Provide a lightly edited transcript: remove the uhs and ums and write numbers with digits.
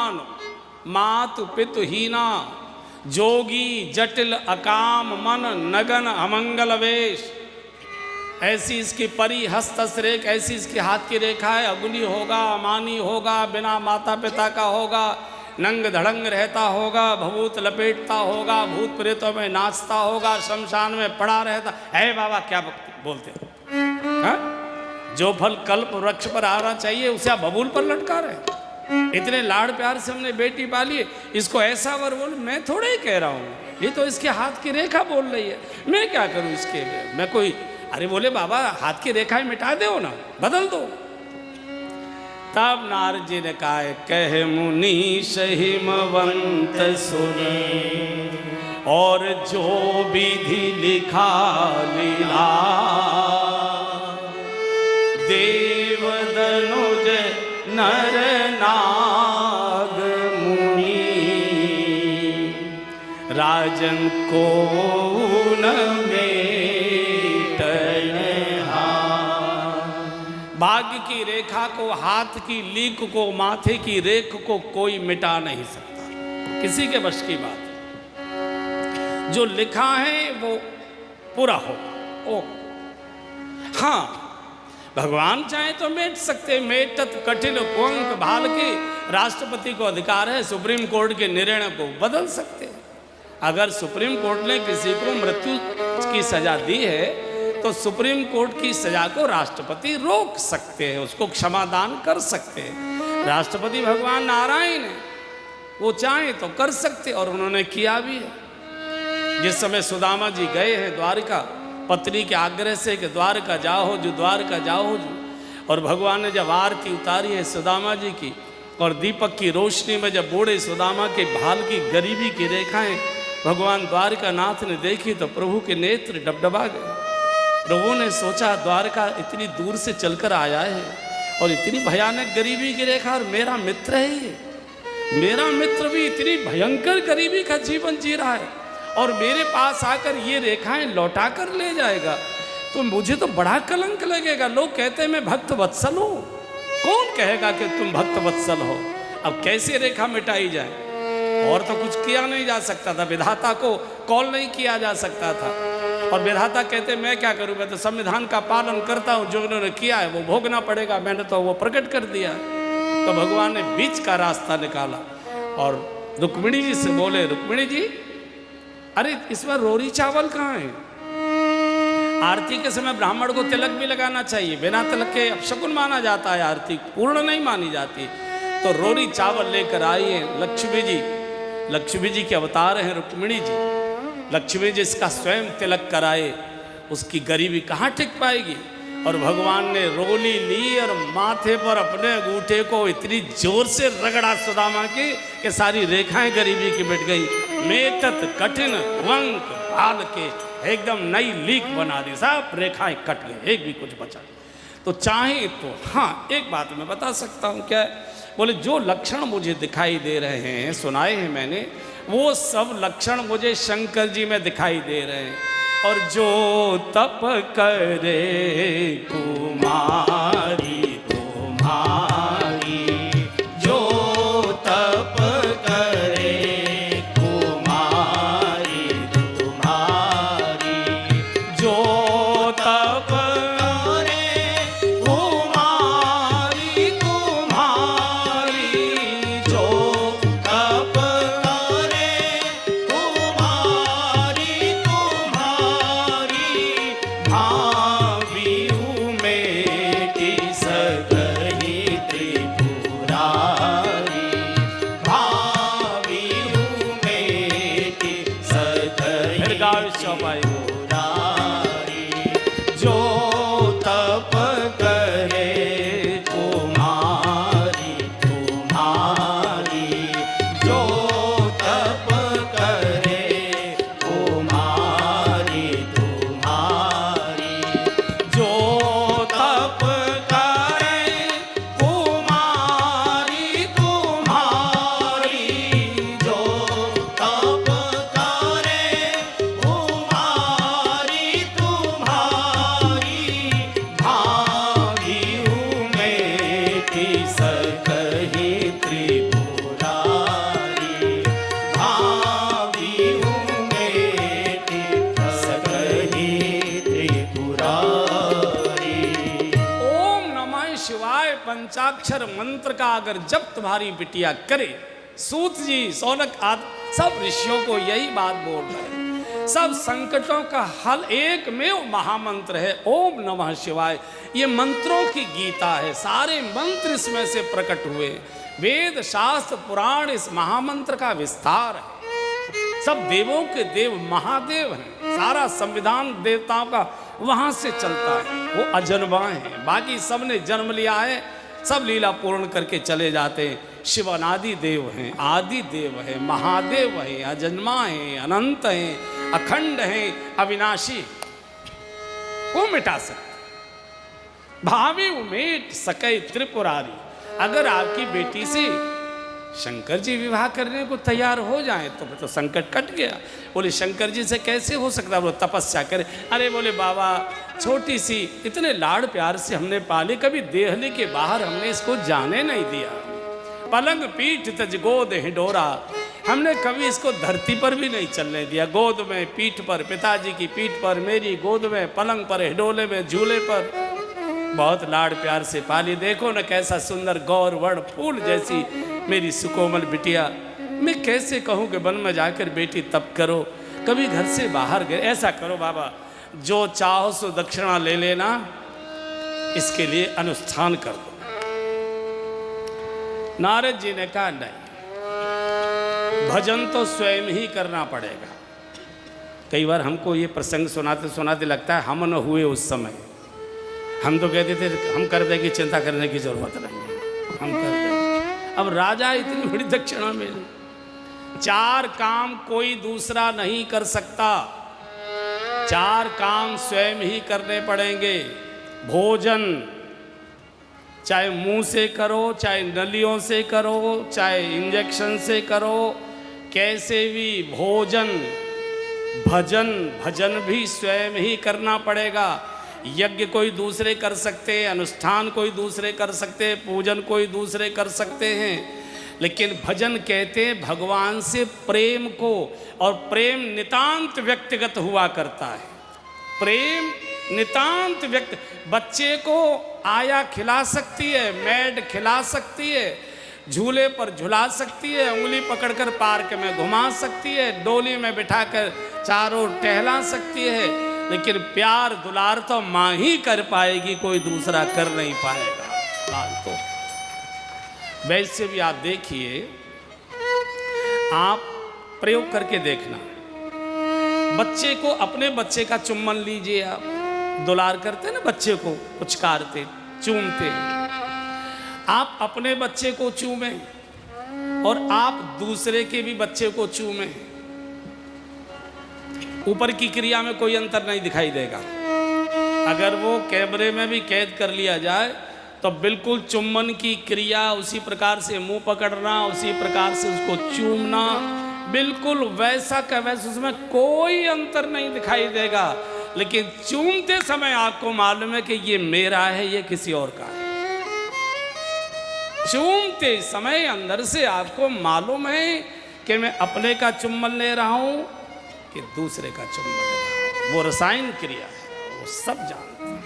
मान मातु पितु हीना, जोगी जटिल अकाम मन नगन अमंगल वेश। ऐसी इसकी परी हस्तरेख, ऐसी इसकी हाथ की रेखा है। अगुनी होगा, अमानी होगा, बिना माता पिता का होगा, नंग धड़ंग रहता होगा, भभूत लपेटता होगा, भूत प्रेतों में नाचता होगा, शमशान में पड़ा रहता है। बाबा क्या बोलते हैं? जो फल कल्प वृक्ष पर आना चाहिए उसे आप बबूल पर लटका रहे। इतने लाड़ प्यार से हमने बेटी पाली है, इसको ऐसा वर बोल। मैं थोड़े ही कह रहा हूँ, ये तो इसके हाथ की रेखा बोल रही है। मैं क्या करूँ इसके? मैं कोई, अरे बोले बाबा हाथ की रेखाएं मिटा दो ना, बदल दो। तब नारद जी ने कहा, कह मुनीश हिमवंत सुने, और जो विधि लिखा लीला, देव दनुज नर नाग मुनि, राजन को न भाग्य की रेखा को, हाथ की लीक को, माथे की रेख को कोई मिटा नहीं सकता। किसी के वश की बात है। जो लिखा है वो पूरा होगा। ओ हाँ, भगवान चाहे तो मेट सकते। मेटत कठिन कुंक भाल के, राष्ट्रपति को अधिकार है सुप्रीम कोर्ट के निर्णय को बदल सकते। अगर सुप्रीम कोर्ट ने किसी को मृत्यु की सजा दी है तो सुप्रीम कोर्ट की सजा को राष्ट्रपति रोक सकते हैं, उसको क्षमादान कर सकते हैं। राष्ट्रपति भगवान नारायण है, वो चाहे तो कर सकते, और उन्होंने किया भी है। जिस समय सुदामा जी गए हैं द्वारका, पत्नी के आग्रह से कि द्वारका जाओ जो, द्वारका जाओ जो, और भगवान ने जब आरती उतारी है सुदामा जी की, और दीपक की रोशनी में जब बूढ़े सुदामा के भाल की गरीबी की रेखाएं भगवान द्वारका नाथ ने देखी तो प्रभु के नेत्र डबडबा गए। प्रभु ने सोचा द्वारका इतनी दूर से चलकर आया है और इतनी भयानक गरीबी की रेखा, और मेरा मित्र है ये, मेरा मित्र भी इतनी भयंकर गरीबी का जीवन जी रहा है, और मेरे पास आकर ये रेखाएं लौटा कर ले जाएगा तो मुझे तो बड़ा कलंक लगेगा। लोग कहते हैं मैं भक्त वत्सल हूँ, कौन कहेगा कि तुम भक्त वत्सल हो? अब कैसे रेखा मिटाई जाए? और तो कुछ किया नहीं जा सकता था, विधाता को कॉल नहीं किया जा सकता था। और विधाता कहते मैं क्या करूं, मैं तो संविधान का पालन करता हूं, जो उन्होंने किया है वो भोगना पड़ेगा, मैंने तो वो प्रकट कर दिया है। तो भगवान ने बीच का रास्ता निकाला और रुक्मिणी जी से बोले, रुक्मिणी जी अरे इस बार रोरी चावल कहाँ है? आरती के समय ब्राह्मण को तिलक भी लगाना चाहिए, बिना तिलक के अपशकुन माना जाता है, आरती पूर्ण नहीं मानी जाती। तो रोरी चावल लेकर आई है लक्ष्मी जी, लक्ष्मी जी के अवतार हैं रुक्मिणी जी। लक्ष्मी जी इसका स्वयं तिलक कराए, उसकी गरीबी कहाँ टिक पाएगी? और भगवान ने रोली ली और माथे पर अपने अंगूठे को इतनी जोर से रगड़ा सुदामा की कि सारी रेखाएं गरीबी की मिट गई। मेटत कठिन वंक भाल के एकदम नई लीक बना दी, सब रेखाएं कट गई, एक भी कुछ बचा। तो चाहे तो हाँ एक बात मैं बता सकता हूँ, क्या बोले, जो लक्षण मुझे दिखाई दे रहे हैं, सुनाए हैं मैंने, वो सब लक्षण मुझे शंकर जी में दिखाई दे रहे हैं। और जो तप करे कुमारी तुम्हारी, जो तप करे कुमारी तुम्हारी, जो तप करे कुमारी तुम्हारी, जो तप करे कुमारी तुम्हारी, भावियों में पंचाक्षर मंत्र का अगर जब तुम्हारी बिटिया करे, सूत जी, सौनक आदि सब ऋषियों को यही बात बोल रहे हैं। सब संकटों का हल एक में महामंत्र है, ओम नमः शिवाय। ये मंत्रों की गीता है, सारे मंत्र इसमें से प्रकट हुए। वेद शास्त्र पुराण इस महामंत्र का विस्तार है। सब देवों के देव महादेव हैं, सारा संविधान देवताओं का वहां से चलता है। वो अजन्मा है, बाकी सब ने जन्म लिया है, सब लीला पूर्ण करके चले जाते हैं। शिव अनादि देव हैं, आदि देव है, महादेव है, अजन्मा है, अनंत है, अखंड है, अविनाशी। वो मिटा सकते, भावी उमेट सकै त्रिपुरारी। अगर आपकी बेटी से शंकर जी विवाह करने को तैयार हो जाए तो संकट कट गया। बोले शंकर जी से कैसे हो सकता, वो तपस्या करे। अरे बोले बाबा, छोटी सी इतने लाड़ प्यार से हमने पाली, कभी देहली के बाहर हमने इसको जाने नहीं दिया। पलंग पीठ तज गोद हिडोरा, हमने कभी इसको धरती पर भी नहीं चलने दिया। गोद में, पीठ पर, पिताजी की पीठ पर, मेरी गोद में, पलंग पर, हिडोले में, झूले पर बहुत लाड़ प्यार से पाली। देखो न कैसा सुंदर गौर वर्ण फूल जैसी मेरी सुकोमल बिटिया। मैं कैसे कहूँ कि वन में जाकर बेटी तप करो, कभी घर से बाहर गए। ऐसा करो बाबा, जो चाहो सो दक्षिणा ले लेना, इसके लिए अनुष्ठान कर दो। नारद जी ने कहा नहीं, भजन तो स्वयं ही करना पड़ेगा। कई बार हमको ये प्रसंग सुनाते सुनाते लगता है हम न हुए उस समय। हम तो कहते थे हम कर देंगे, चिंता करने की जरूरत नहीं है, हम कर देंगे। अब राजा इतनी बड़ी दक्षिणा मिली। 4 काम कोई दूसरा नहीं कर सकता, 4 काम स्वयं ही करने पड़ेंगे। भोजन चाहे मुंह से करो, चाहे नलियों से करो, चाहे इंजेक्शन से करो, कैसे भी भोजन। भजन भी स्वयं ही करना पड़ेगा। यज्ञ कोई दूसरे कर सकते हैं, अनुष्ठान कोई दूसरे कर सकते हैं, पूजन कोई दूसरे कर सकते हैं, लेकिन भजन कहते हैं भगवान से प्रेम को। और प्रेम नितांत व्यक्तिगत हुआ करता है। प्रेम नितांत व्यक्ति, बच्चे को आया खिला सकती है, मैड खिला सकती है, झूले पर झुला सकती है, उंगली पकड़कर पार्क में घुमा सकती है, डोली में बिठाकर चारों टहला सकती है, लेकिन प्यार दुलार तो माँ ही कर पाएगी, कोई दूसरा कर नहीं पाएगा। तो वैसे भी आप देखिए, आप प्रयोग करके देखना। बच्चे को, अपने बच्चे का चुम्बन लीजिए आप। दुलार करते ना बच्चे को, पुचकारते, चूमते। आप अपने बच्चे को चूमें और आप दूसरे के भी बच्चे को चूमें। ऊपर की क्रिया में कोई अंतर नहीं दिखाई देगा। अगर वो कैमरे में भी कैद कर लिया जाए तो बिल्कुल चुम्बन की क्रिया, उसी प्रकार से मुंह पकड़ना, उसी प्रकार से उसको चूमना, बिल्कुल वैसा का वैसा, उसमें कोई अंतर नहीं दिखाई देगा। लेकिन चूमते समय आपको मालूम है कि ये मेरा है, ये किसी और का है। चूमते समय अंदर से आपको मालूम है कि मैं अपने का चुम्बन ले रहा हूं कि दूसरे का चुम्बन ले रहा हूं। वो रसायन क्रिया है, वो सब जानते हैं।